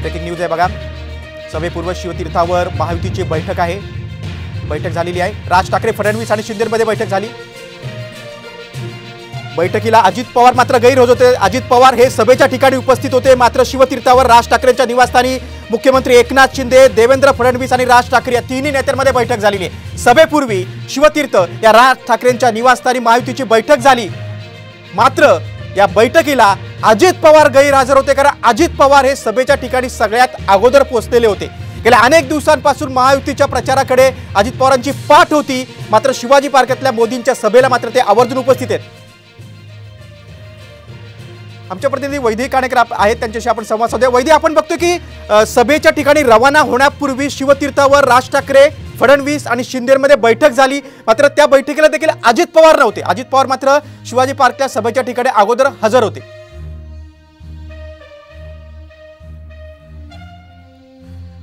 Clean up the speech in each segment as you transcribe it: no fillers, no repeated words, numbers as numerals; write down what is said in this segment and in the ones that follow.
Breaking news आहे बघा। सभेपूर्व शिवतीर्थावर महायुतीची बैठक आहे। बैठक झालेली आहे। राज ठाकरे, फडणवीस आणि शिंदेमध्ये बैठक झाली। बैठकीला अजित पवार मात्र गैरहजर होते। अजित पवार हे सभेच्या ठिकाणी उपस्थित होते, मात्र शिवतीर्थावर राज ठाकरेंच्या निवासस्थानी मुख्यमंत्री एकनाथ शिंदे, देवेंद्र फडणवीस आणि राज ठाकरे या तिन्ही नेत्यांमध्ये बैठक झालेली आहे। सभेपूर्वी शिवतीर्थ या राज ठाकरेंच्या निवासस्थानी महायुतीची बैठक झाली, मात्र या बैठकीला अजित पवार गैरहजर होते, कारण अजित पवार हे सभेच्या ठिकाणी सगळ्यात अगोदर पोहोचलेले होते। गेल्या अनेक दिवसांपासून महायुतीच्या प्रचाराकडे अजित पवारांची पाठ होती, मात्र शिवाजी पार्कातल्या मोदींच्या सभेला मात्र ते आवर्जून उपस्थित आहेत। आमच्या प्रतिनिधी वैद्य काणेकर आहेत, त्यांच्याशी आपण संवाद साधूया। वैद्य, आपण बघतो की सभेच्या ठिकाणी रवाना होण्यापूर्वी शिवतीर्थावर राज ठाकरे, फडणवीस आणि शिंदेमध्ये बैठक झाली, मात्र त्या बैठकीला देखील अजित पवार नव्हते। अजित पवार मात्र शिवाजी पार्कच्या सभेच्या ठिकाणी अगोदर हजर होते।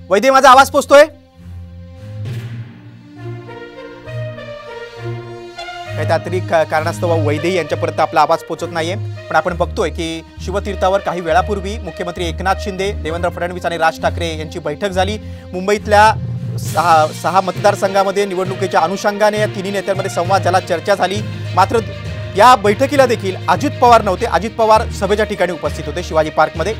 वैद्य, माझा आवाज पोहोचतोय? काही तांत्रिक कारणास्तव वैद्य यांच्यापर्यंत आपला आवाज पोहोचत नाहीये, पण आपण बघतोय की शिवतीर्थावर काही वेळापूर्वी मुख्यमंत्री एकनाथ शिंदे, देवेंद्र फडणवीस आणि राज ठाकरे यांची बैठक झाली। मुंबईतल्या सहा मतदारसंघामध्ये निवडणुकीच्या अनुषंगाने या तिन्ही नेत्यांमध्ये संवाद झाला, चर्चा झाली, मात्र या बैठकीला देखील अजित पवार नव्हते। अजित पवार सभेच्या ठिकाणी उपस्थित होते शिवाजी पार्कमध्ये।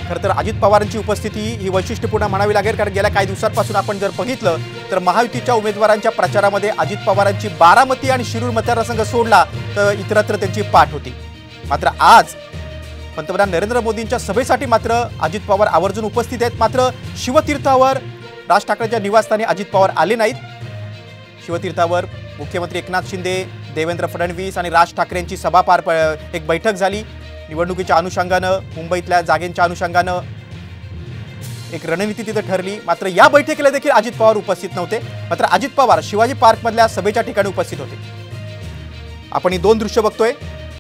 खरं तर अजित पवारांची उपस्थिती ही वैशिष्ट्यपूर्ण म्हणावी लागेल, कारण गेल्या काही दिवसांपासून आपण जर बघितलं तर महायुतीच्या उमेदवारांच्या प्रचारामध्ये अजित पवारांची बारामती आणि शिरूर मतदारसंघ सोडला तर इतरत्र त्यांची पाठ होती। मात्र आज पंतप्रधान नरेंद्र मोदींच्या सभेसाठी मात्र अजित पवार आवर्जून उपस्थित आहेत, मात्र शिवतीर्थावर राज ठाकरेंच्या निवासस्थानी अजित पवार आले नाहीत। शिवतीर्थावर मुख्यमंत्री एकनाथ शिंदे, देवेंद्र फडणवीस आणि राज ठाकरेंची एक बैठक झाली। निवडणुकीच्या अनुषंगानं, मुंबईतल्या जागेंच्या अनुषंगानं एक रणनीती तिथे ठरली, मात्र या बैठकीला देखील अजित पवार उपस्थित नव्हते। मात्र अजित पवार शिवाजी पार्कमधल्या सभेच्या ठिकाणी उपस्थित होते। आपण ही दोन दृश्य बघतोय।